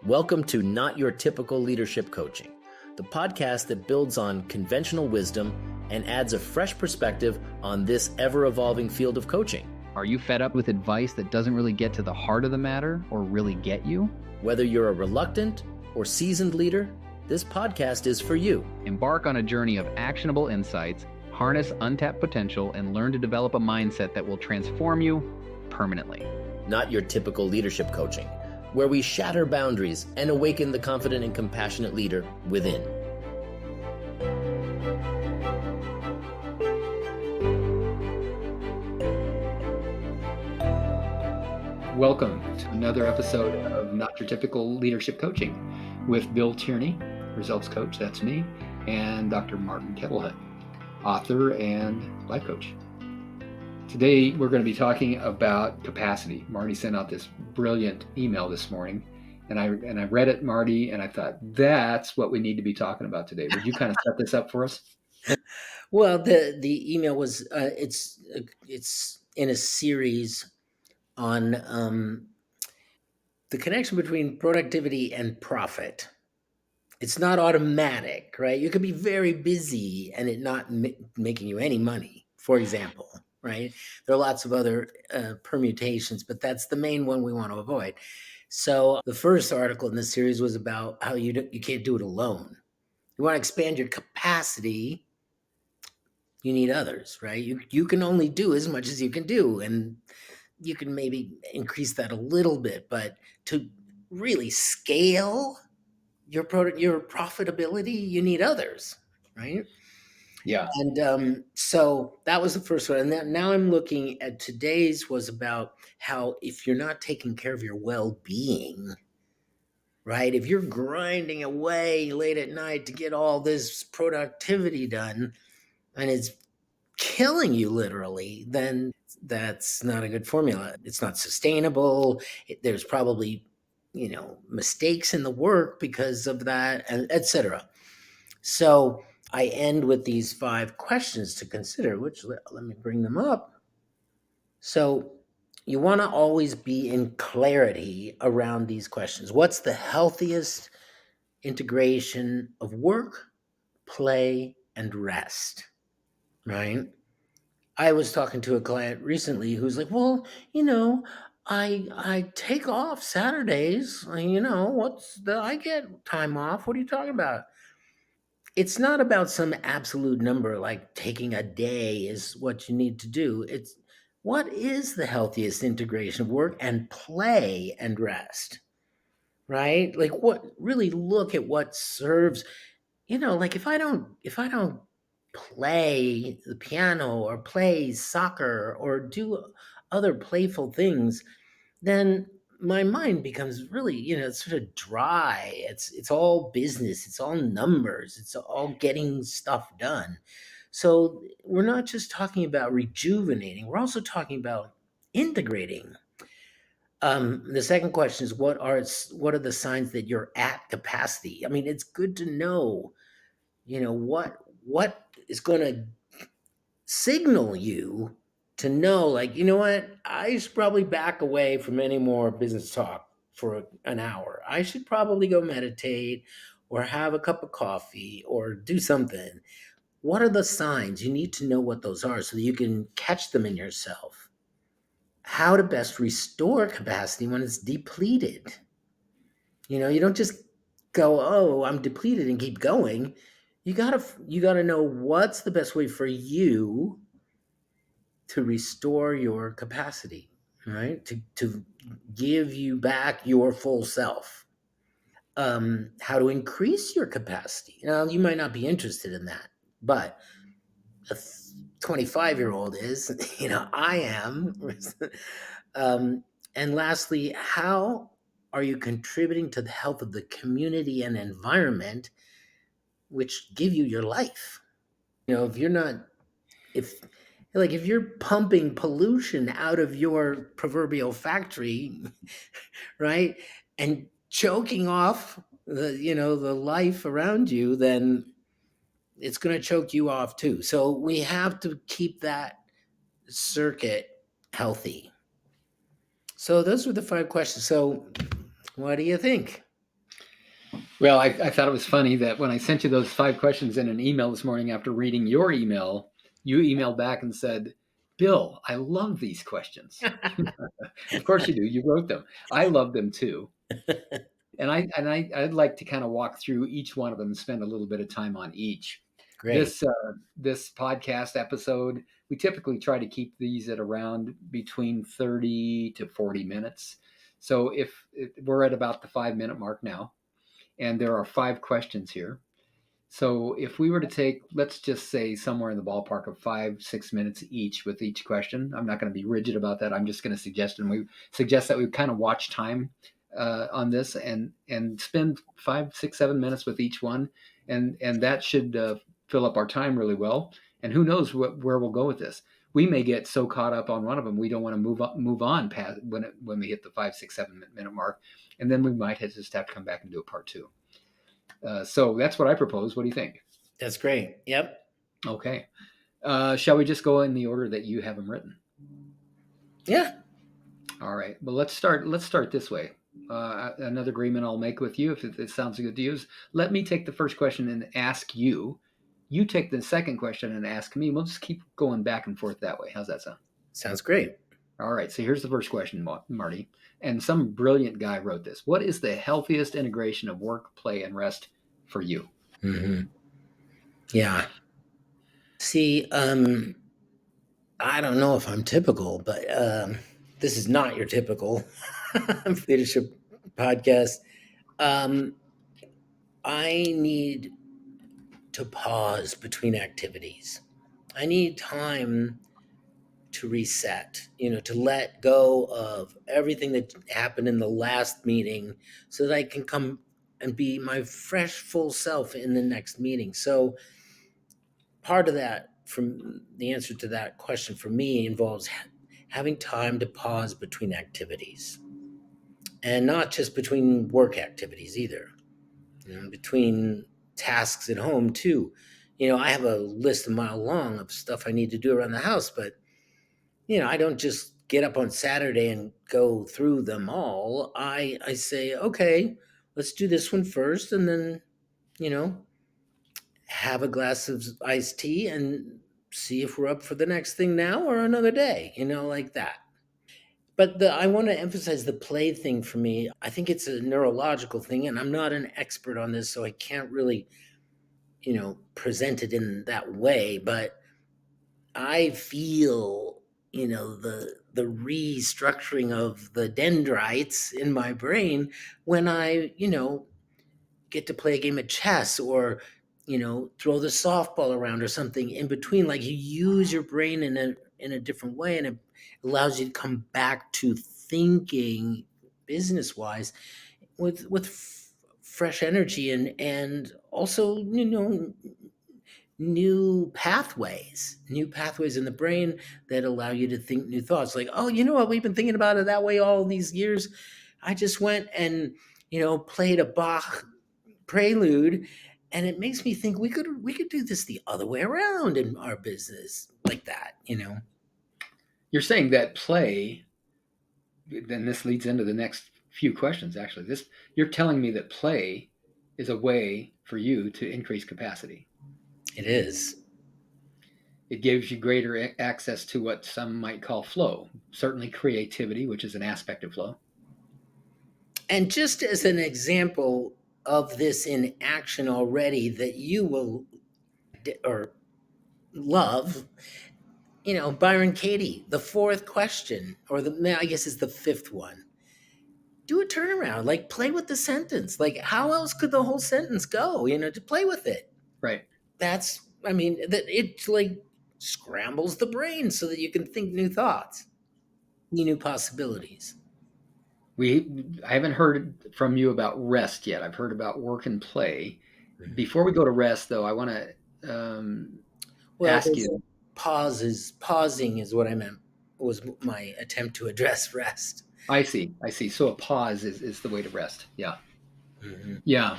Welcome to Not Your Typical Leadership Coaching, the podcast that builds on conventional wisdom and adds a fresh perspective on this ever-evolving field of coaching. Are you fed up with advice that doesn't really get to the heart of the matter or really get you? Whether you're a reluctant or seasoned leader, this podcast is for you. Embark on a journey of actionable insights, harness untapped potential, and learn to develop a mindset that will transform you permanently. Not Your Typical Leadership Coaching, where we shatter boundaries and awaken the confident and compassionate leader within. Welcome to another episode of Not Your Typical Leadership Coaching with Bill Tierney, results coach, that's me, and Dr. Martin Kettelhut, author and life coach. Today, we're going to be talking about capacity. Marty sent out this brilliant email this morning, and I read it, Marty, and I thought, that's what we need to be talking about today. Would you kind of set this up for us? Well, the email was it's in a series on the connection between productivity and profit. It's not automatic, right? You could be very busy and it not making you any money, for example, right? There are lots of other permutations, but that's the main one we want to avoid. So the first article in this series was about how you can't do it alone. You want to expand your capacity, you need others, right? You can only do as much as you can do, and you can maybe increase that a little bit, but to really scale your profitability, you need others, right? Yeah. And so that was the first one. And now I'm looking at today's was about how if you're not taking care of your well-being, right? If you're grinding away late at night to get all this productivity done and it's killing you literally, then that's not a good formula. It's not sustainable. There's probably, mistakes in the work because of that, and etc. So I end with these 5 questions to consider, which let me bring them up. So you want to always be in clarity around these questions. What's the healthiest integration of work, play, and rest, right? I was talking to a client recently who's like, well, I take off Saturdays, I get time off. What are you talking about? It's not about some absolute number, like taking a day is what you need to do. It's what is the healthiest integration of work and play and rest, right? Like really look at what serves, like if I don't play the piano or play soccer or do other playful things, then my mind becomes really, it's sort of dry. It's all business, it's all numbers, it's all getting stuff done. So we're not just talking about rejuvenating, we're also talking about integrating. The second question is what are the signs that you're at capacity? I mean, it's good to know, what is going to signal you to know, like, you know what, I should probably back away from any more business talk for an hour. I should probably go meditate or have a cup of coffee or do something. What are the signs? You need to know what those are so that you can catch them in yourself. How to best restore capacity when it's depleted. You don't just go, oh, I'm depleted and keep going. You gotta know what's the best way for you to restore your capacity, right? To give you back your full self. How to increase your capacity. Now, you might not be interested in that, but a 25-year-old is, I am. And lastly, how are you contributing to the health of the community and environment which give you your life? If you're not, if you're pumping pollution out of your proverbial factory, right, and choking off the life around you, then it's going to choke you off too. So we have to keep that circuit healthy. So those were the 5 questions. So what do you think? Well, I thought it was funny that when I sent you those 5 questions in an email this morning after reading your email, you emailed back and said, Bill, I love these questions. Of course you do. You wrote them. I love them too. And I'd like to kind of walk through each one of them and spend a little bit of time on each. Great. This podcast episode, we typically try to keep these at around between 30 to 40 minutes. So if we're at about the 5-minute mark now, and there are 5 questions here. So if we were to take, let's just say somewhere in the ballpark of 5-6 minutes each with each question, I'm not going to be rigid about that. I'm just going to suggest that we kind of watch time on this and spend 5, 6, 7 minutes with each one, and that should fill up our time really well. And who knows where we'll go with this? We may get so caught up on one of them we don't want to move on past when we hit the 5, 6, 7 minute mark, and then we might just have to come back and do a part 2. So that's what I propose. What do you think? That's great. Yep. Okay. Shall we just go in the order that you have them written? Yeah. All right. Well, let's start this way. Another agreement I'll make with you, if it sounds good to you, is let me take the first question and ask you. You take the second question and ask me. We'll just keep going back and forth that way. How's that sound? Sounds great. All right. So here's the first question, Marty. And some brilliant guy wrote this. What is the healthiest integration of work, play, and rest for you? Mm-hmm. Yeah. See, I don't know if I'm typical, but this is not your typical leadership podcast. I need to pause between activities. I need time to reset, to let go of everything that happened in the last meeting so that I can come and be my fresh, full self in the next meeting. So part of that, from the answer to that question for me, involves having time to pause between activities, and not just between work activities either, between tasks at home too. I have a list a mile long of stuff I need to do around the house, but I don't just get up on Saturday and go through them all. I say, okay, let's do this one first, and then you know have a glass of iced tea and see if we're up for the next thing now or another day, like that. But I want to emphasize the play thing for me. I think it's a neurological thing, and I'm not an expert on this, so I can't really, present it in that way. But I feel, the restructuring of the dendrites in my brain when I, get to play a game of chess, or throw the softball around or something in between. Like, you use your brain in a different way, and it allows you to come back to thinking business wise with fresh energy, and also new pathways in the brain that allow you to think new thoughts. Like, oh, you know what, we've been thinking about it that way all these years. I just went and played a Bach prelude, and it makes me think we could do this the other way around in our business, like that. You're saying that play, then this leads into the next few questions, actually. You're telling me that play is a way for you to increase capacity. It is. It gives you greater access to what some might call flow, certainly creativity, which is an aspect of flow. And just as an example of this in action already that you will or love, Byron Katie, the fourth question, or I guess it's the fifth one. Do a turnaround, like play with the sentence. Like, how else could the whole sentence go? To play with it. Right. That it like scrambles the brain so that you can think new thoughts, new possibilities. I haven't heard from you about rest yet. I've heard about work and play. Mm-hmm. Before we go to rest, though, I want to ask you. Pausing is what I meant. Was my attempt to address rest. I see. So a pause is the way to rest. Yeah. Mm-hmm. Yeah.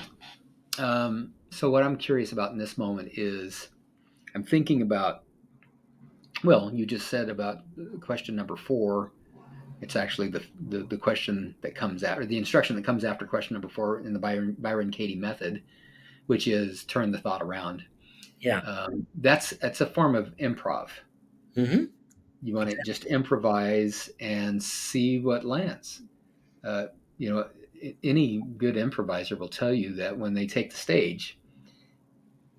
So what I'm curious about in this moment is I'm thinking about, well, you just said about question number 4, It's actually the question that comes after, the instruction that comes after question number 4 in the Byron Katie method, which is turn the thought around. Yeah. That's a form of improv. Mm-hmm. You want to just improvise and see what lands. Uh, you know, any good improviser will tell you that when they take the stage,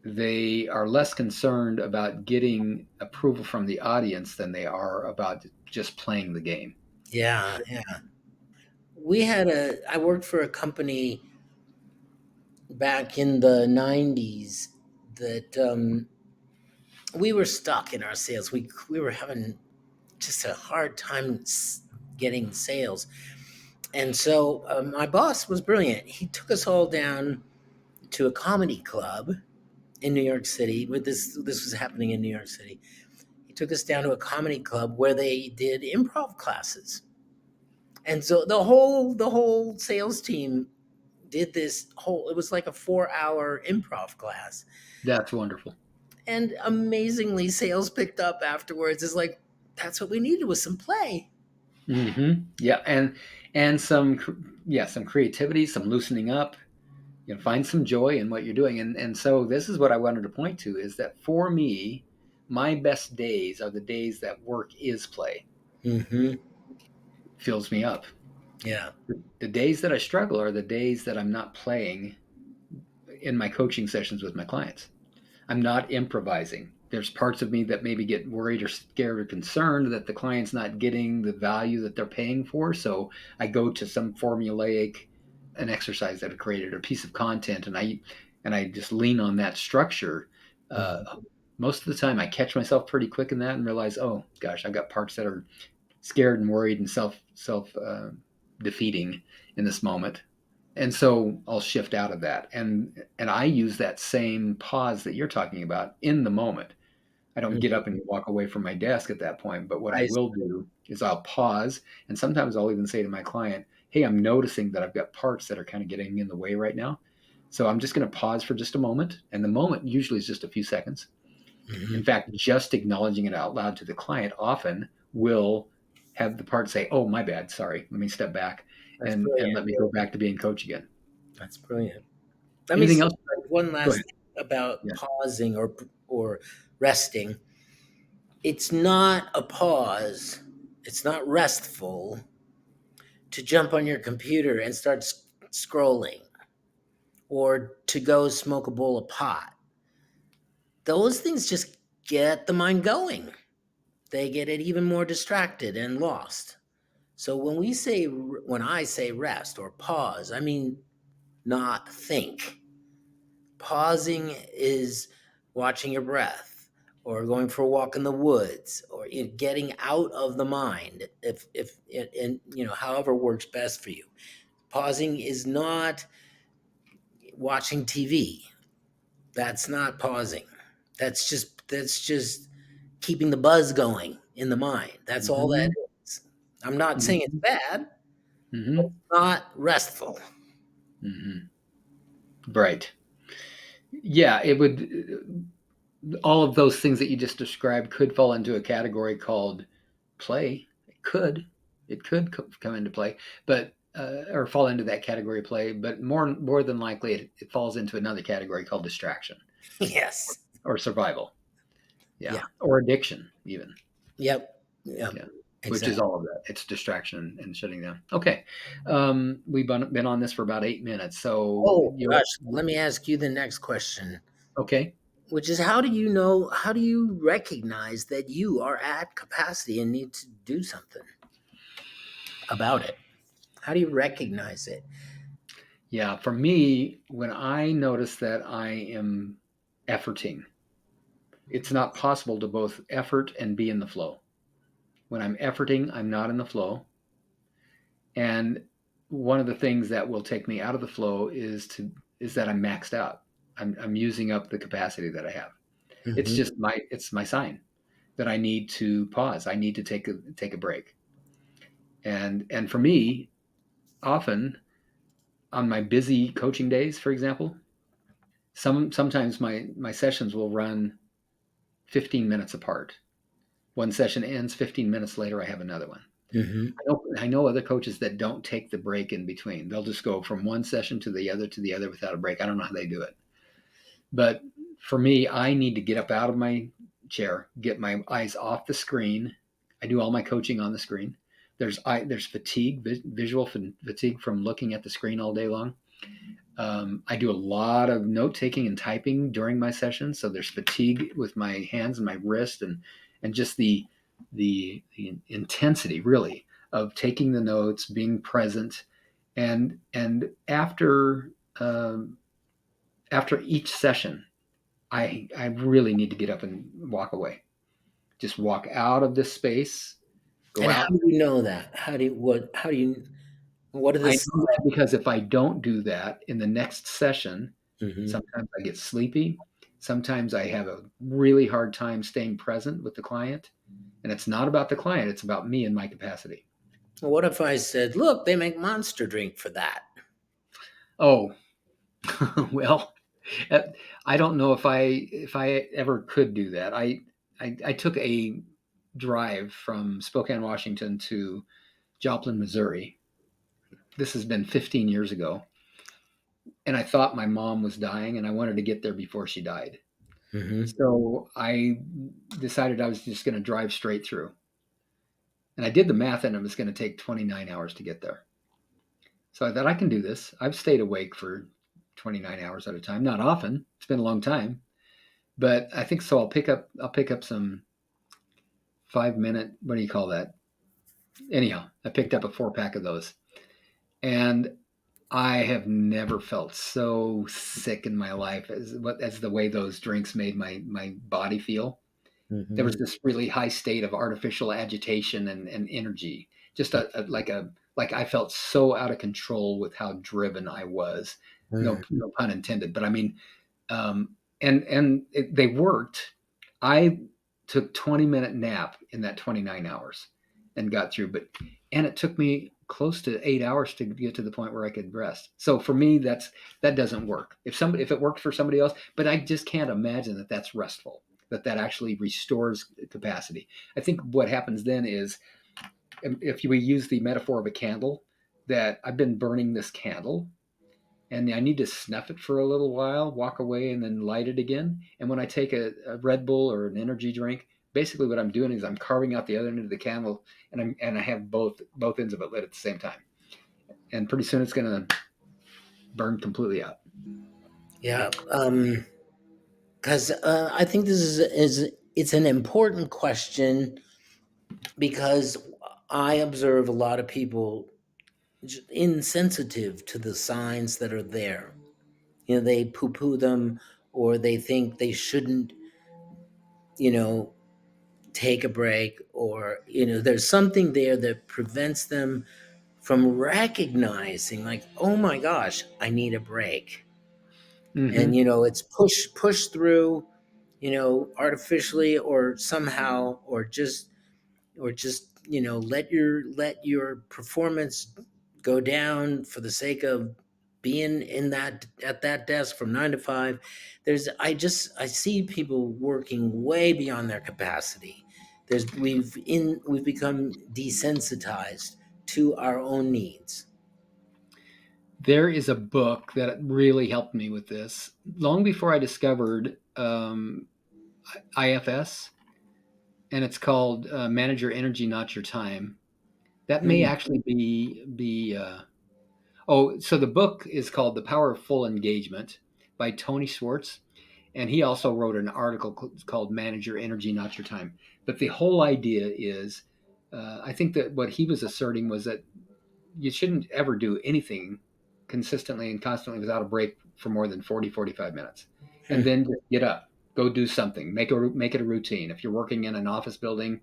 they are less concerned about getting approval from the audience than they are about just playing the game. Yeah. Yeah. I worked for a company back in the 90s that we were stuck in our sales. We were having just a hard time getting sales. And so my boss was brilliant. He took us all down to a comedy club in New York City. Where this was happening in New York City. He took us down to a comedy club where they did improv classes. And so the whole sales team did this whole, it was like a 4-hour improv class. That's wonderful. And amazingly, sales picked up afterwards. It's like, that's what we needed, was some play. Mm-hmm. Yeah, and some creativity, some loosening up. Find some joy in what you're doing, and so this is what I wanted to point to, is that for me, my best days are the days that work is play. Mm-hmm. Fills me up. Yeah. The days that I struggle are the days that I'm not playing in my coaching sessions with my clients. I'm not improvising. There's parts of me that maybe get worried or scared or concerned that the client's not getting the value that they're paying for. So I go to some formulaic, an exercise that I created, a piece of content, and I just lean on that structure. Most of the time, I catch myself pretty quick in that and realize, oh gosh, I've got parts that are scared and worried and self defeating in this moment, and so I'll shift out of that, and I use that same pause that you're talking about in the moment. I don't get up and walk away from my desk at that point, but what I will do is I'll pause, and sometimes I'll even say to my client, hey, I'm noticing that I've got parts that are kind of getting in the way right now, so I'm just going to pause for just a moment, and the moment usually is just a few seconds. Mm-hmm. In fact, just acknowledging it out loud to the client often will have the part say, oh, my bad, sorry, let me step back and let me go back to being coach again. That's brilliant. Let me Anything say else? one Go last ahead. thing about Yeah. pausing or resting. It's not a pause. It's not restful to jump on your computer and start scrolling, or to go smoke a bowl of pot. Those things just get the mind going. They get it even more distracted and lost. So when I say rest or pause, I mean not think. Pausing is watching your breath, or going for a walk in the woods, or getting out of the mind, if and however works best for you. Pausing is not watching TV. That's not pausing. That's just keeping the buzz going in the mind. That's all that Mm-hmm. is. I'm not saying it's bad, but Mm-hmm. it's not restful. Mm-hmm. Right. Yeah, it would. All of those things that you just described could fall into a category called play. It could come into play, but or fall into that category of play. But more than likely, it falls into another category called distraction Yes. or survival. Yeah, Yeah. or addiction even. Yep. Yep. Yeah, which is Exactly. all of that. It's distraction and shutting down. Okay, we've been on this for about 8 minutes. So Oh gosh, let me ask you the next question, okay. which is, how do you recognize that you are at capacity and need to do something about it? How do you recognize it? Yeah, for me, when I notice that I am efforting, it's not possible to both effort and be in the flow. When I'm efforting, I'm not in the flow. And one of the things that will take me out of the flow is that I'm maxed out. I'm using up the capacity that I have. It's Hmm. just my sign that I need to pause. I need to take a break. And for me, often on my busy coaching days, for example, sometimes my sessions will run 15 minutes apart. One session ends, 15 minutes later I have another one. Mm-hmm. I know other coaches that don't take the break in between. They'll just go from one session to the other without a break. I don't know how they do it. But for me, I need to get up out of my chair, get my eyes off the screen. I do all my coaching on the screen. There's fatigue, visual fatigue from looking at the screen all day long. I do a lot of note taking and typing during my sessions, so there's fatigue with my hands and my wrist, and just the intensity really of taking the notes, being present, and after each session, I really need to get up and walk away. Just walk out of this space, go And how out. do you know that? What are the I signs? know that because if I don't do that in the next session, Mm-hmm. sometimes I get sleepy. Sometimes I have a really hard time staying present with the client. And it's not about the client, it's about me and my capacity. What if I said, look, they make Monster drink for that? Oh, well, uh, I don't know if I ever could do that. I took a drive from Spokane, Washington to Joplin, Missouri. This has been 15 years ago. And I thought my mom was dying and I wanted to get there before she died. Mm-hmm. So I decided I was just going to drive straight through. And I did the math and it was going to take 29 hours to get there. So I thought I can do this. I've stayed awake for 29 hours at a time. Not often. It's been a long time. But I think so I'll pick up some 5 minute, what do you call that? Anyhow, I picked up a 4 pack of those. And I have never felt so sick in my life as the way those drinks made my body feel. There Mm-hmm. was this really high state of artificial agitation and energy. Just like I felt so out of control with how driven I was. No pun intended. But I mean, they worked. I took 20-minute nap in that 29 hours and got through. And it took me close to 8 hours to get to the point where I could rest. So for me, that doesn't work. If it worked for somebody else, but I just can't imagine that that's restful. That actually restores capacity. I think what happens then is, if we use the metaphor of a candle, that I've been burning this candle and I need to snuff it for a little while, walk away, and then light it again. And when I take a Red Bull or an energy drink, basically what I'm doing is I'm carving out the other end of the candle, and I have both ends of it lit at the same time. And pretty soon it's going to burn completely out. Yeah. Because I think this is it's an important question because I observe a lot of people insensitive to the signs that are there. You know, they poo-poo them or they think they shouldn't, you know, take a break, or there's something there that prevents them from recognizing, like, oh my gosh, I need a break. And Mm-hmm. it's push through, artificially or somehow, or just let your performance go down for the sake of being in that at that desk from 9 to 5. I see people working way beyond their capacity. We've become desensitized to our own needs. There is a book that really helped me with this long before I discovered IFS, and it's called "Manage Your Energy, Not Your Time." That may Mm, actually be. Oh, so the book is called "The Power of Full Engagement" by Tony Schwartz, and he also wrote an article called "Manage Your Energy, Not Your Time." But the whole idea is, I think that what he was asserting was that you shouldn't ever do anything consistently and constantly without a break for more than 45 minutes. And mm, then just get up, go do something, make it a routine. If you're working in an office building,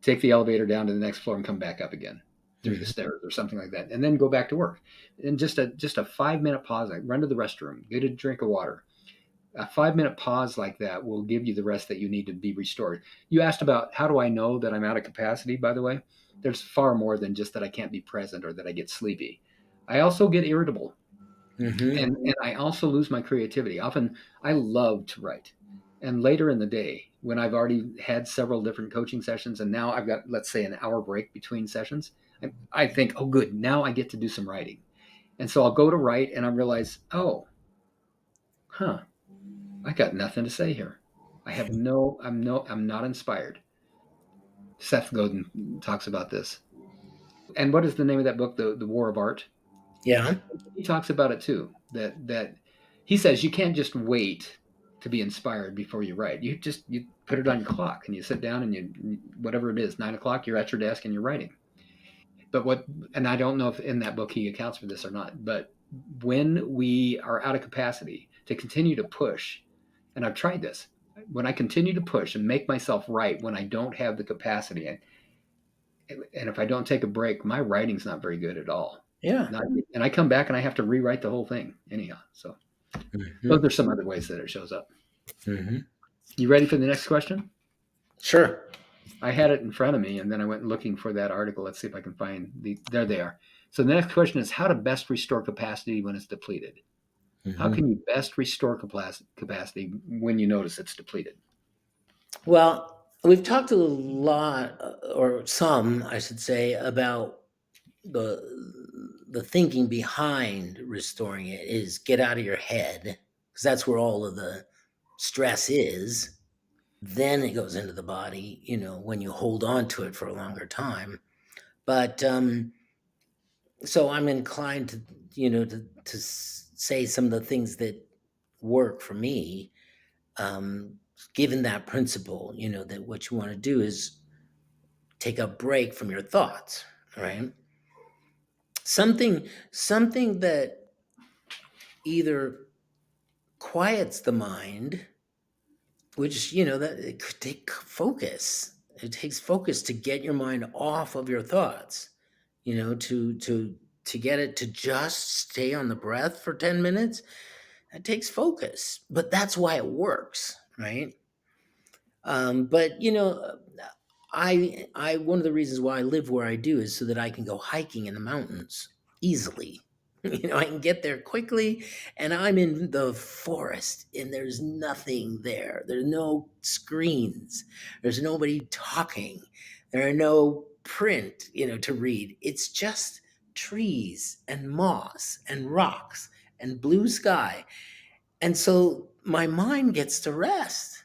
take the elevator down to the next floor and come back up again through the mhm. stairs or something like that. And then go back to work. And just a 5 minute pause, like run to the restroom, get a drink of water. A 5 minute pause like that will give you the rest that you need to be restored. You asked about how do I know that I'm out of capacity, by the way. There's far more than just that I can't be present or that I get sleepy. I also get irritable, Mhm. and I also lose my creativity. Often I love to write. And later in the day, when I've already had several different coaching sessions and now I've got, let's say, an hour break between sessions, I think, oh, good, now I get to do some writing. And so I'll go to write and I realize, oh, huh, I got nothing to say here. I'm not inspired. Seth Godin talks about this. And what is the name of that book? The War of Art. Yeah. He talks about it too. That he says you can't just wait to be inspired before you write. You put it on your clock and you sit down and you whatever it is, 9 o'clock, you're at your desk and you're writing. But what and I don't know if in that book he accounts for this or not, but when we are out of capacity to continue to push, and I've tried this, when I continue to push and make myself write when I don't have the capacity, and if I don't take a break, my writing's not very good at all. Yeah. Not, and I come back and I have to rewrite the whole thing anyhow. So Mm-hmm. those are some other ways that it shows up. Mm-hmm. You ready for the next question? Sure. I had it in front of me and then I went looking for that article. Let's see if I can find there they are. So the next question is how to best restore capacity when it's depleted. How Mm-hmm. can you best restore capacity when you notice it's depleted? Well, we've talked a lot, or some, I should say, about the thinking behind restoring it is get out of your head, because that's where all of the stress is. Then it goes into the body, when you hold on to it for a longer time. But so I'm inclined to, say some of the things that work for me, um, given that principle, that what you want to do is take a break from your thoughts, right? Something that either quiets the mind, which that it could take focus. It takes focus to get your mind off of your thoughts, to get it to just stay on the breath for 10 minutes. That takes focus, but that's why it works, right? But I one of the reasons why I live where I do is so that I can go hiking in the mountains easily. I can get there quickly, and I'm in the forest, and there's nothing there. There's no screens. There's nobody talking. There are no print, to read. It's just trees and moss and rocks and blue sky. And so my mind gets to rest.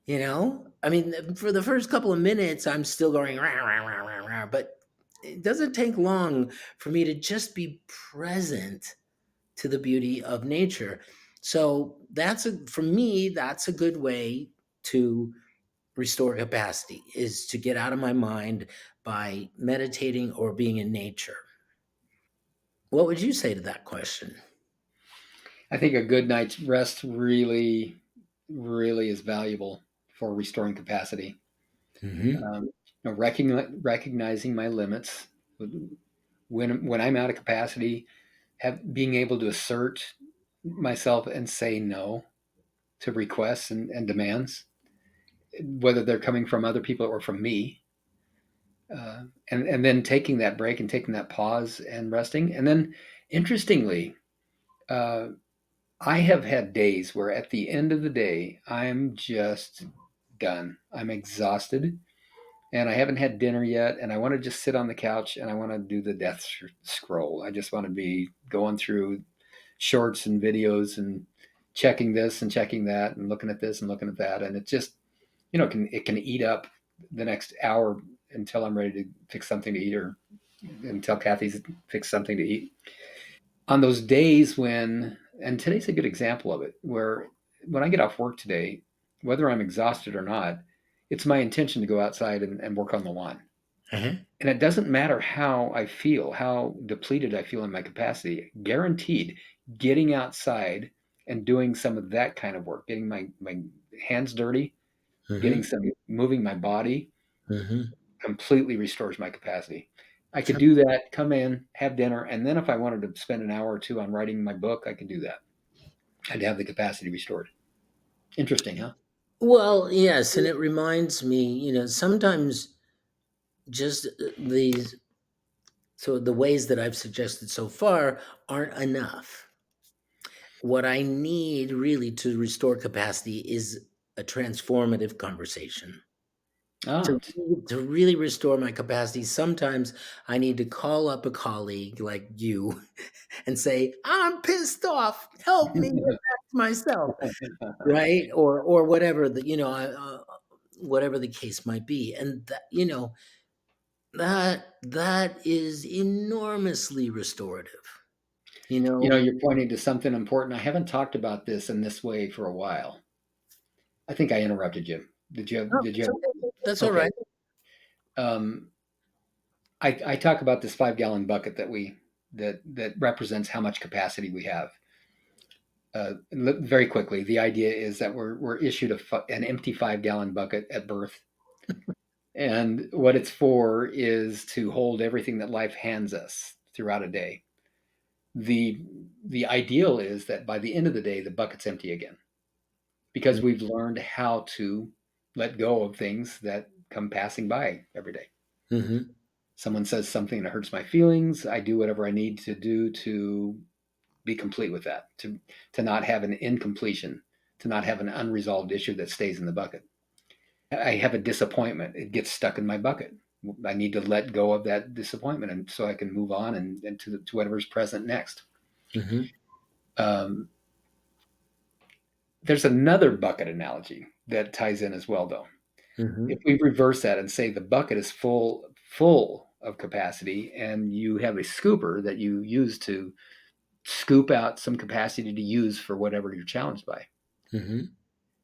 I mean, for the first couple of minutes, I'm still going, rah, rah, rah, rah, rah, but it doesn't take long for me to just be present to the beauty of nature. So for me, that's a good way to restore capacity, is to get out of my mind by meditating or being in nature. What would you say to that question? I think a good night's rest really, really is valuable for restoring capacity. Mm-hmm. Recognizing my limits when I'm out of capacity, being able to assert myself and say no to requests and demands, whether they're coming from other people or from me, and then taking that break and taking that pause and resting, and then interestingly, uh, I have had days where at the end of the day I'm just done. I'm exhausted and I haven't had dinner yet, and I want to just sit on the couch and I want to do the death scroll. I just want to be going through shorts and videos and checking this and checking that and looking at this and looking at that, and it just it can eat up the next hour until I'm ready to fix something to eat or until Kathy's fixed something to eat. On those days and today's a good example of it, where when I get off work today, whether I'm exhausted or not, it's my intention to go outside and work on the lawn. Uh-huh. And it doesn't matter how I feel, how depleted I feel in my capacity, guaranteed getting outside and doing some of that kind of work, getting my hands dirty, getting Mm-hmm. some moving my body Mm-hmm. completely restores my capacity. I could do that, come in, have dinner, and then if I wanted to spend an hour or two on writing my book, I could do that. I'd have the capacity restored. Interesting, huh? Well, yes, and it reminds me, sometimes just these so the ways that I've suggested so far aren't enough. What I need really to restore capacity is a transformative conversation. Oh, To really restore my capacity, sometimes I need to call up a colleague like you and say, "I'm pissed off. Help me get back to myself," right? Or whatever whatever the case might be, and that is enormously restorative. You know, you're pointing to something important. I haven't talked about this in this way for a while. I think I interrupted you. Did you have, no, did you it's have, okay. That's all okay. right. Um, I talk about this 5-gallon bucket that represents how much capacity we have. Very quickly, the idea is that we're issued an empty 5-gallon bucket at birth, and what it's for is to hold everything that life hands us throughout a day. The ideal is that by the end of the day, the bucket's empty again, because we've learned how to let go of things that come passing by every day. Mm-hmm. Someone says something that hurts my feelings, I do whatever I need to do to be complete with that, to not have an incompletion, to not have an unresolved issue that stays in the bucket. I have a disappointment, it gets stuck in my bucket. I need to let go of that disappointment, and so I can move on and to whatever's present next. Mm-hmm. Um, there's another bucket analogy that ties in as well, though. Mm-hmm. If we reverse that and say the bucket is full of capacity, and you have a scooper that you use to scoop out some capacity to use for whatever you're challenged by. Mm-hmm.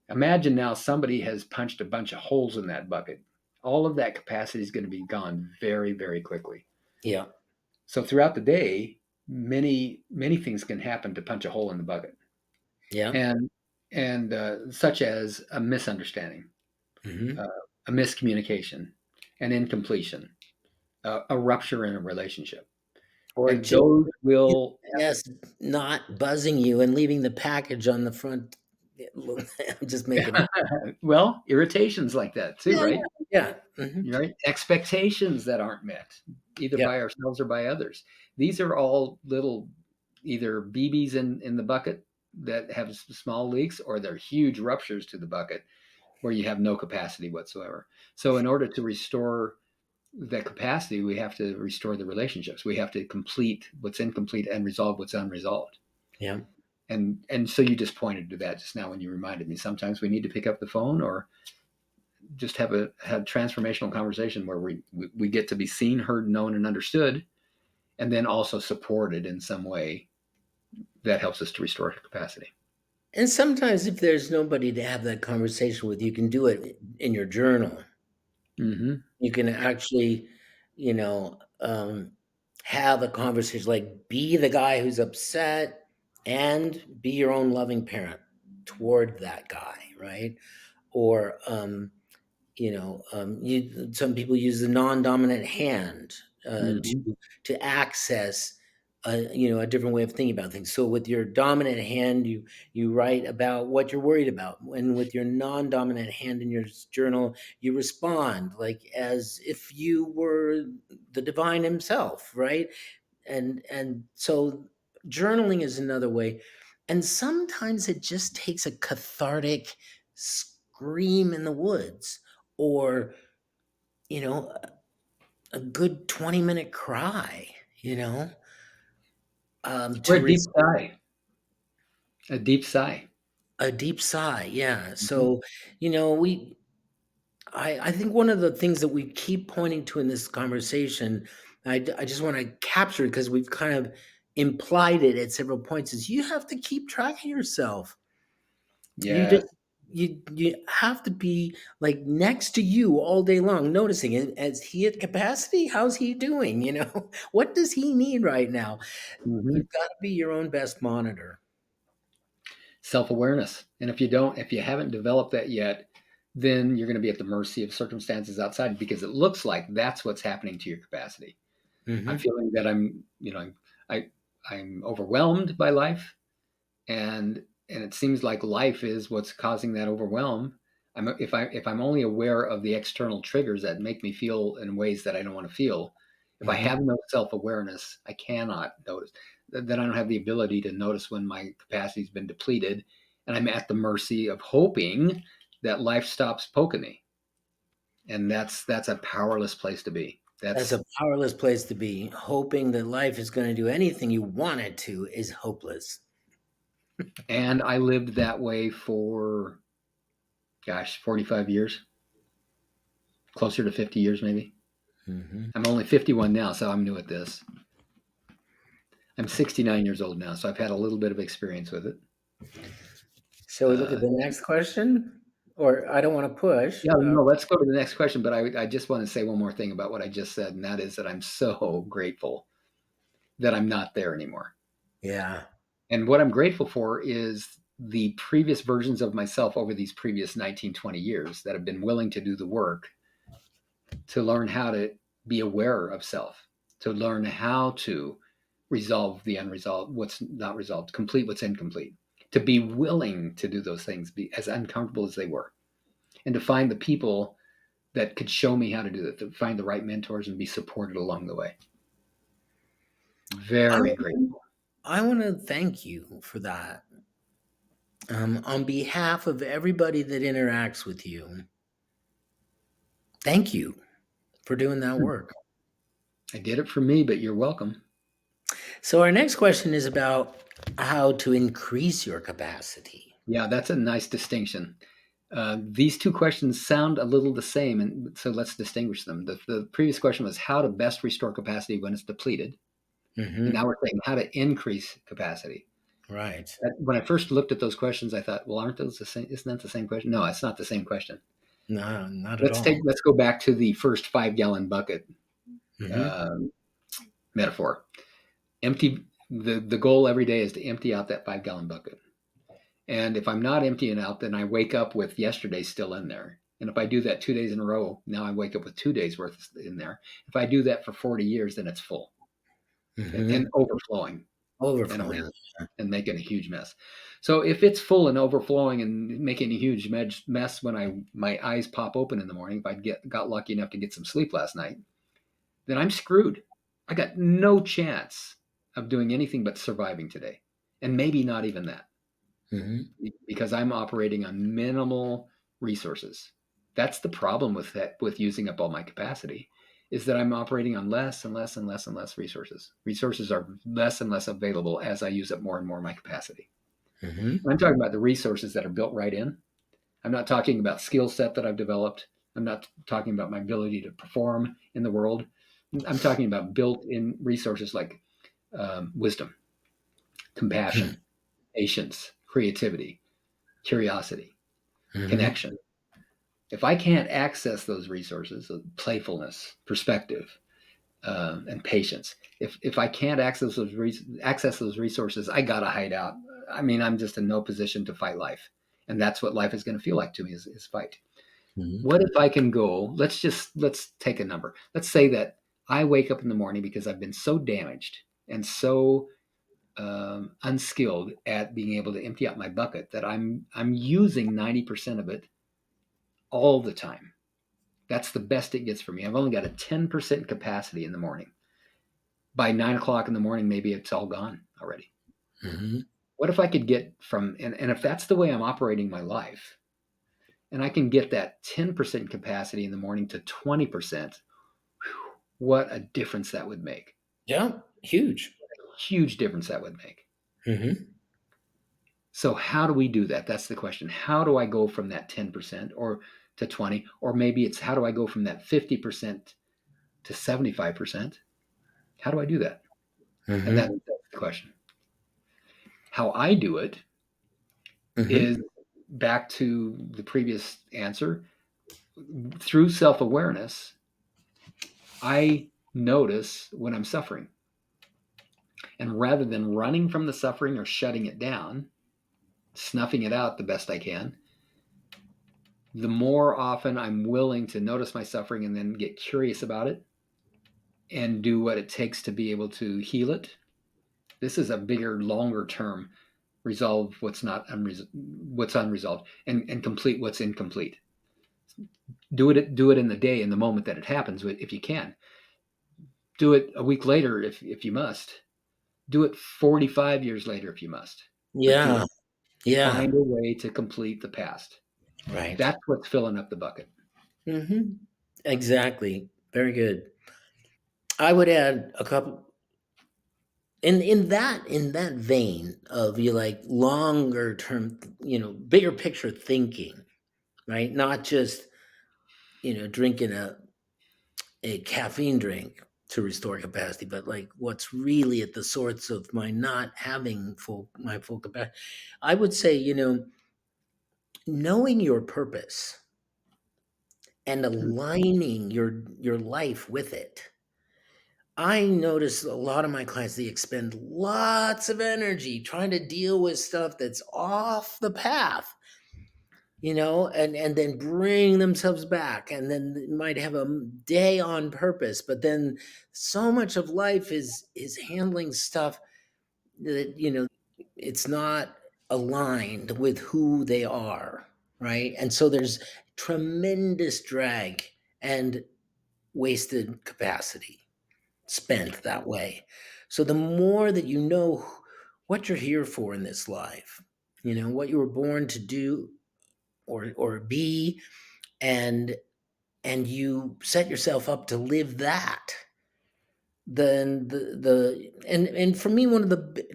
Imagine now somebody has punched a bunch of holes in that bucket. All of that capacity is going to be gone very, very quickly. Yeah. So throughout the day, many things can happen to punch a hole in the bucket, Yeah. and such as a misunderstanding, Mm-hmm. uh, a miscommunication, an incompletion, a rupture in a relationship, Or and just those will yes, not buzzing you and leaving the package on the front. I'm just making it. well, irritations like that too, Yeah, right? yeah, yeah. Mm-hmm. Right? Expectations that aren't met, either Yeah. by ourselves or by others. These are all little either BBs in the bucket that have small leaks, or they're huge ruptures to the bucket where you have no capacity whatsoever. So in order to restore that capacity, we have to restore the relationships. We have to complete what's incomplete and resolve what's unresolved. Yeah. And so you just pointed to that just now when you reminded me. Sometimes we need to pick up the phone or just have a transformational conversation where we get to be seen, heard, known, and understood, and then also supported in some way that helps us to restore capacity. And sometimes, if there's nobody to have that conversation with, you can do it in your journal. Mm-hmm. You can actually, you know, have a conversation, like be the guy who's upset and be your own loving parent toward that guy, right? Or some people use the non-dominant hand Mm-hmm. to access a different way of thinking about things. So with your dominant hand, you write about what you're worried about, and with your non-dominant hand in your journal, you respond like as if you were the divine himself, right? And so journaling is another way, and sometimes it just takes a cathartic scream in the woods, or a good 20-minute cry, you know, Or to a deep sigh. A deep sigh. a deep sigh. Yeah. Mm-hmm. So, I think one of the things that we keep pointing to in this conversation, I just want to capture it because we've kind of implied it at several points, is you have to keep track of yourself. You just Yes. you have to be like next to you all day long, noticing it. Is he at capacity? How's he doing? What does he need right now? Mm-hmm. You've got to be your own best monitor. Self-awareness. And if you haven't developed that yet, then you're going to be at the mercy of circumstances outside, because it looks like that's what's happening to your capacity. I'm Hmm. feeling that I, I'm overwhelmed by life, and it seems like life is what's causing that overwhelm. If I'm only aware of the external triggers that make me feel in ways that I don't want to feel, if I Hmm. have no self-awareness, I cannot notice. Then I don't have the ability to notice when my capacity's been depleted, and I'm at the mercy of hoping that life stops poking me. And that's a powerless place to be. That's a powerless place to be. Hoping that life is going to do anything you want it to is hopeless. And I lived that way for, 45 years, closer to 50 years maybe. Mm-hmm. I'm only 51 now, so I'm new at this. I'm 69 years old now, so I've had a little bit of experience with it. Shall we look at the next question? Or I don't want to push. Yeah, no, let's go to the next question. But I just want to say one more thing about what I just said, and that is that I'm so grateful that I'm not there anymore. Yeah. And what I'm grateful for is the previous versions of myself over these previous 19, 20 years that have been willing to do the work to learn how to be aware of self, to learn how to resolve the unresolved, what's not resolved, complete what's incomplete, to be willing to do those things, be as uncomfortable as they were, and to find the people that could show me how to do that, to find the right mentors and be supported along the way. Very grateful. I want to thank you for that. On behalf of everybody that interacts with you, thank you for doing that work. I did it for me, but you're welcome. So our next question is about how to increase your capacity. Yeah, that's a nice distinction. These two questions sound a little the same, and so let's distinguish them. The previous question was how to best restore capacity when it's depleted. Mm-hmm. And now we're saying how to increase capacity. Right. When I first looked at those questions, I thought, well, aren't those the same? Isn't that the same question? No, it's not the same question. No, not at all. Let's go back to the first 5-gallon bucket metaphor. Empty. The goal every day is to empty out that 5-gallon bucket. And if I'm not emptying out, then I wake up with yesterday still in there. And if I do that 2 days in a row, now I wake up with 2 days worth in there. If I do that for 40 years, then it's full and overflowing. And making a huge mess. So if it's full and overflowing and making a huge mess when my eyes pop open in the morning, if I got lucky enough to get some sleep last night, then I'm screwed. I got no chance of doing anything but surviving today, and maybe not even that, because I'm operating on minimal resources. That's the problem with using up all my capacity, is that I'm operating on less and less and less and less resources. Resources are less and less available as I use up more and more of my capacity. I'm talking about the resources that are built right in. I'm not talking about skill set that I've developed. I'm not talking about my ability to perform in the world. I'm talking about built-in resources like wisdom, compassion, patience, creativity, curiosity, connection. If I can't access those resources, playfulness, perspective, and patience, if I can't access those resources, I gotta hide out. I mean, I'm just in no position to fight life, and that's what life is going to feel like to me is fight. What if I can go? Let's take a number. Let's say that I wake up in the morning because I've been so damaged and so unskilled at being able to empty out my bucket that I'm using 90% of it all the time. That's the best it gets for me. I've only got a 10% capacity in the morning. By 9 o'clock in the morning, maybe it's all gone already. What if I could get from, and if that's the way I'm operating my life, and I can get that 10% capacity in the morning to 20%, what a difference that would make. Yeah, huge. Huge difference that would make. So how do we do that? That's the question. How do I go from that 10% or to 20, or maybe it's how do I go from that 50% to 75%? How do I do that? And that's the question. How I do it is back to the previous answer. Through self-awareness, I notice when I'm suffering. And rather than running from the suffering or shutting it down, snuffing it out the best I can, the more often I'm willing to notice my suffering and then get curious about it and do what it takes to be able to heal it. This is a bigger, longer term resolve what's unresolved and complete what's incomplete. Do it in the day, in the moment that it happens, if you can. Do it a week later if you must. Do it 45 years later if you must. Yeah. Find a way to complete the past. Right. That's what's filling up the bucket. Mm-hmm. Exactly. Very good. I would add a couple in that vein of you like longer term, bigger picture thinking, right? Not just, drinking a caffeine drink to restore capacity, but like what's really at the source of my not having my full capacity. I would say, knowing your purpose and aligning your life with it. I notice a lot of my clients, they expend lots of energy trying to deal with stuff that's off the path, and then bring themselves back. And then they might have a day on purpose, but then so much of life is handling stuff that, it's not aligned with who they are, right? And so there's tremendous drag and wasted capacity spent that way. So the more that you know what you're here for in this life, what you were born to do or be, and you set yourself up to live that, then and for me,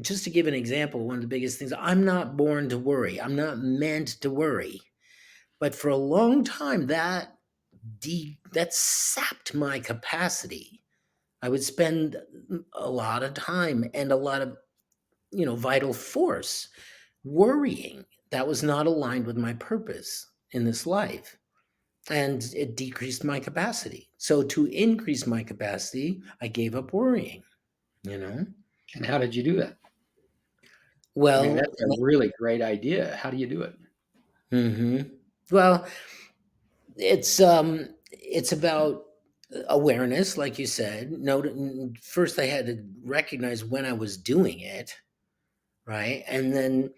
just to give an example, one of the biggest things, I'm not born to worry. I'm not meant to worry. But for a long time, that sapped my capacity. I would spend a lot of time and a lot of, vital force worrying. That was not aligned with my purpose in this life. And it decreased my capacity. So to increase my capacity, I gave up worrying, you know? And how did you do that? I mean, Well, that's a really great idea. How do you do it? well, it's about awareness, like you said. First I had to recognize when I was doing it, right? And then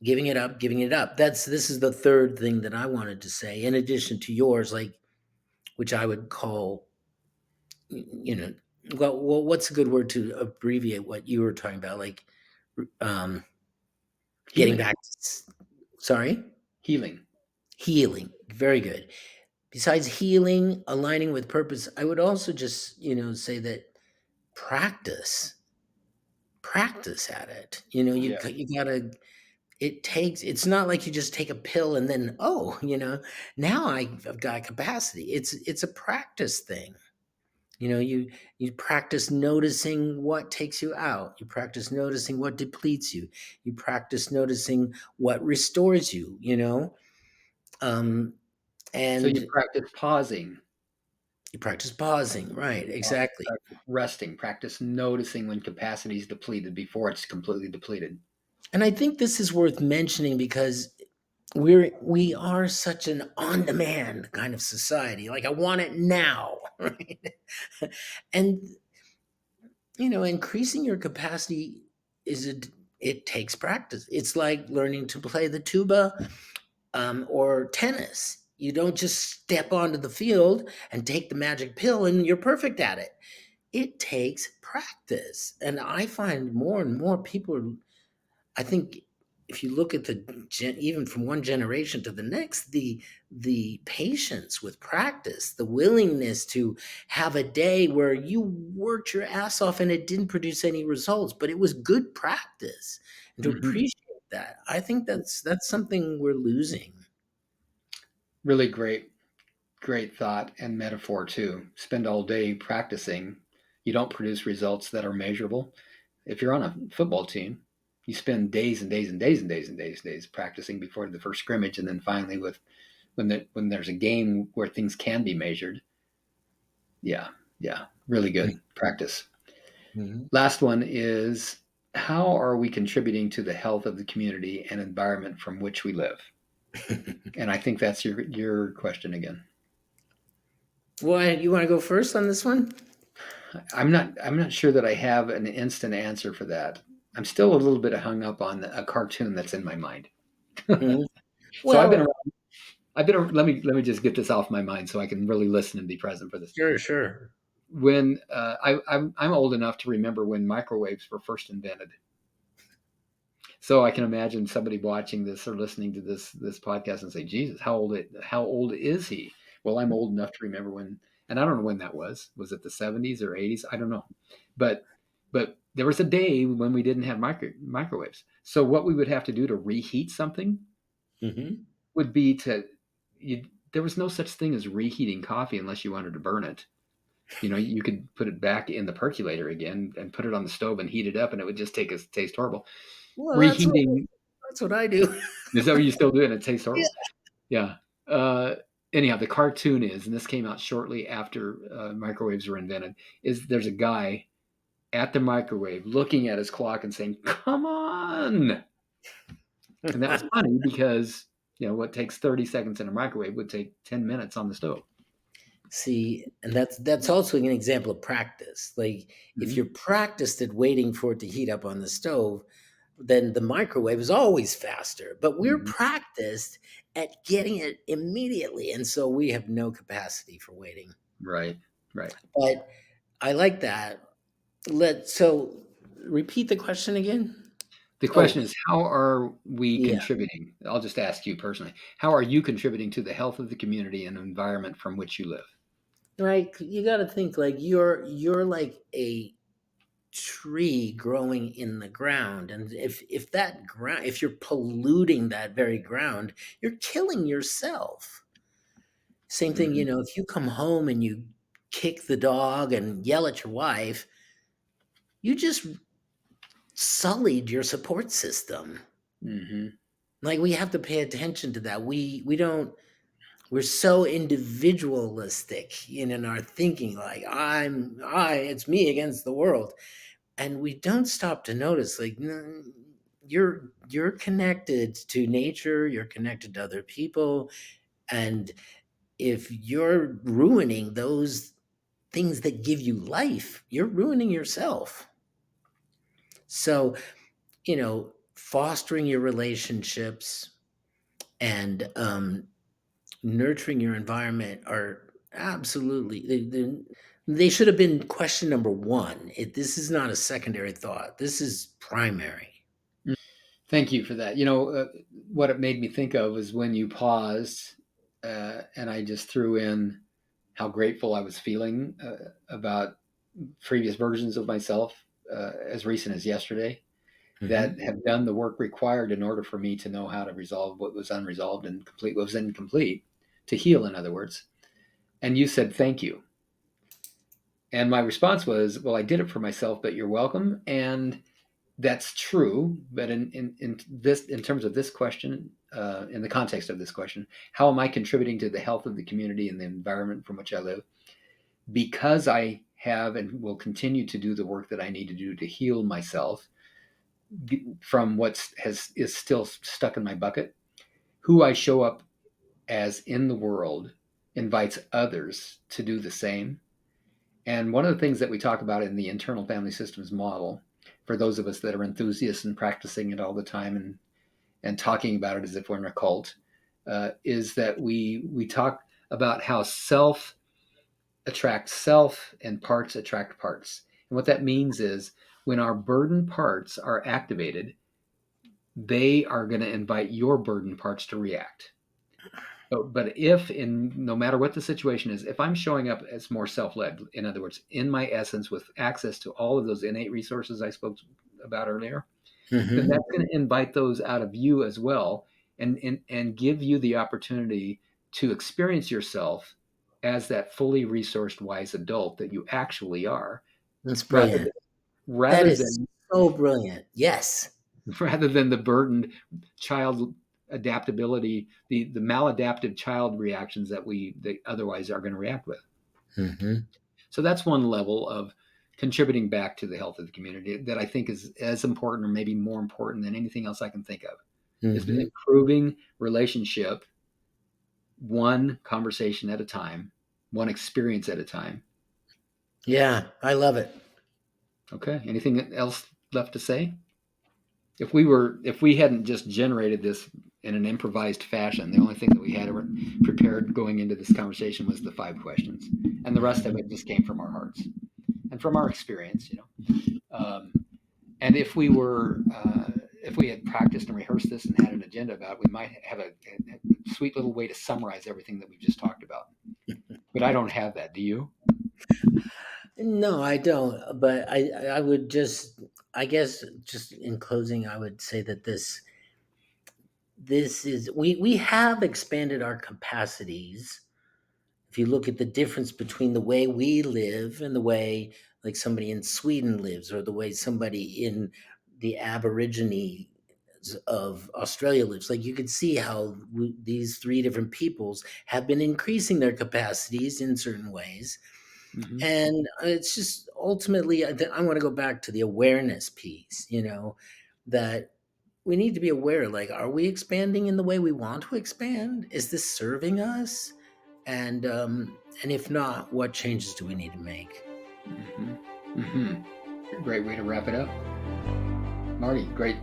giving it up. This is the third thing that I wanted to say, in addition to yours, like, which I would call, you know, what's a good word to abbreviate what you were talking about? Like, um, getting Healing. back, sorry, Healing. healing. Very good. Besides healing, aligning with purpose, I would also just, say that practice, practice at it. Yeah. You gotta it's not like you just take a pill and then, oh, now I've got capacity. It's a practice thing. You practice noticing what takes you out. You practice noticing what depletes you. You practice noticing what restores you, um So you and practice pausing, you practice pausing, right? Exactly. practice resting, practice noticing when capacity is depleted before it's completely depleted. And I think this is worth mentioning because we are such an on-demand kind of society. Like, I want it now, right? And increasing your capacity it takes practice. It's like learning to play the tuba, or tennis. You don't just step onto the field and take the magic pill and you're perfect at it. It takes practice, and I find more and more people are, I think, if you look at even from one generation to the next, the patience with practice, the willingness to have a day where you worked your ass off and it didn't produce any results, but it was good practice, and to Hmm. appreciate that, I think that's something we're losing. Really great thought and metaphor too. Spend all day practicing. You don't produce results that are measurable. If you're on a football team, you spend days and days and days and days and days and days practicing before the first scrimmage, and then finally, when there's a game where things can be measured. Yeah, yeah, really good practice. Mhm. Last one is, how are we contributing to the health of the community and environment from which we live? And I think that's your question again. Well, you want to go first on this one? I'm not sure that I have an instant answer for that. I'm still a little bit hung up on a cartoon that's in my mind. Mhm. So I've been Well, around. Let me just get this off my mind so I can really listen and be present for this. sure. When I'm old enough to remember when microwaves were first invented. So I can imagine somebody watching this or listening to this podcast and say, Jesus, how old is he? Well, I'm old enough to remember when, and I don't know when that was. Was it the 70s or 80s? I don't know. But there was a day when we didn't have microwaves. So what we would have to do to reheat something Mm-hmm. would be there was no such thing as reheating coffee unless you wanted to burn it. You could put it back in the percolator again and put it on the stove and heat it up, and it would just taste horrible. Well, Reheating, that's what I do. is that what you still do? And it tastes Yeah. horrible. Yeah. Anyhow, the cartoon is, and this came out shortly after microwaves were invented, is there's a guy at the microwave looking at his clock and saying, "Come on!" And that was funny because what takes 30 seconds in a microwave would take 10 minutes on the stove. See, and that's also an example of practice. Like if Mhm. you're practiced at waiting for it to heat up on the stove, then the microwave is always faster. But we're Mhm. practiced at getting it immediately, and so we have no capacity for waiting. Right. Right. But I like that. So repeat the question again. The Oh, question is, how are we yeah. contributing? I'll just ask you personally. How are you contributing to the health of the community and environment from which you live? Right. You got to think like you're like a tree growing in the ground, and if that ground, if you're polluting that very ground, you're killing yourself. Same thing, Mhm. if you come home and you kick the dog and yell at your wife, you just sullied your support system. Mhm. Like we have to pay attention to that. We don't we're so individualistic in our thinking, like it's me against the world, and we don't stop to notice like no, you're connected to nature, you're connected to other people, and if you're ruining those things that give you life, you're ruining yourself. So fostering your relationships and nurturing your environment are absolutely they should have been question number one. This is not a secondary thought, this is primary. Thank you for that. What it made me think of was when you paused, and I just threw in how grateful I was feeling about previous versions of myself, as recent as yesterday, that Hmm. have done the work required in order for me to know how to resolve what was unresolved and complete what was incomplete, to heal, in other words. And you said, "Thank you." And my response was, "Well, I did it for myself, but you're welcome." And that's true. But in terms of this question, in the context of this question, how am I contributing to the health of the community and the environment from which I live? Because I have and will continue to do the work that I need to do to heal myself from is still stuck in my bucket. Who I show up as in the world invites others to do the same. And one of the things that we talk about in the internal family systems model, for those of us that are enthusiasts and practicing it all the time and talking about it as if we're in a cult, is that we talk about how self attracts self and parts attract parts. And what that means is when our burden parts are activated, they are going to invite your burden parts to react. But if in no matter what the situation is, if I'm showing up as more self-led, in other words, in my essence with access to all of those innate resources I spoke about earlier, then Hmm. that's going to invite those out of you as well, and give you the opportunity to experience yourself as that fully resourced wise adult that you actually are, That's rather brilliant. than That rather is than so brilliant. Yes. rather than the burdened child adaptability, the maladaptive child reactions that they otherwise are going to react with. Hmm. So that's one level of contributing back to the health of the community that I think is as important or maybe more important than anything else I can think of, is Hmm. improving relationship one conversation at a time, one experience at a time. Yeah, I love it. Okay. Anything else left to say? If we hadn't just generated this in an improvised fashion, the only thing that we had prepared going into this conversation was the 5 questions, and the rest of Mhm. it just came from our hearts and from our experience. And if we were if we had practiced and rehearsed this and had an agenda about it, we might have a sweet little way to summarize everything that we've just talked about. But I don't have that. Do you? No, I don't. But I would just, I guess, just in closing, I would say that this is, we have expanded our capacities. If you look at the difference between the way we live and the way like somebody in Sweden lives, or the way somebody in the Aborigine of Australia lives, like you could see how these three different peoples have been increasing their capacities in certain ways. Mm-hmm. And it's just ultimately, I want to go back to the awareness piece, that we need to be aware, like, are we expanding in the way we want to expand? Is this serving us? And if not, what changes do we need to make? Mm-hmm. Mm-hmm. Great way to wrap it up. Marty, great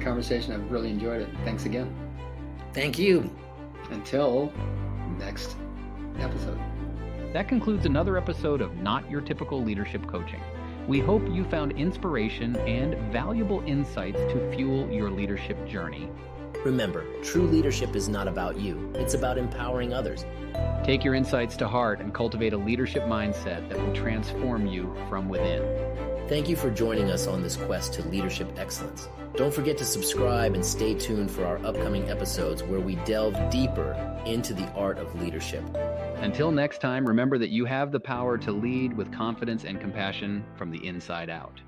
conversation. I've really enjoyed it. Thanks again. Thank you. Until next episode. That concludes another episode of Not Your Typical Leadership Coaching. We hope you found inspiration and valuable insights to fuel your leadership journey. Remember, true leadership is not about you. It's about empowering others. Take your insights to heart and cultivate a leadership mindset that will transform you from within. Thank you for joining us on this quest to leadership excellence. Don't forget to subscribe and stay tuned for our upcoming episodes where we delve deeper into the art of leadership. Until next time, remember that you have the power to lead with confidence and compassion from the inside out.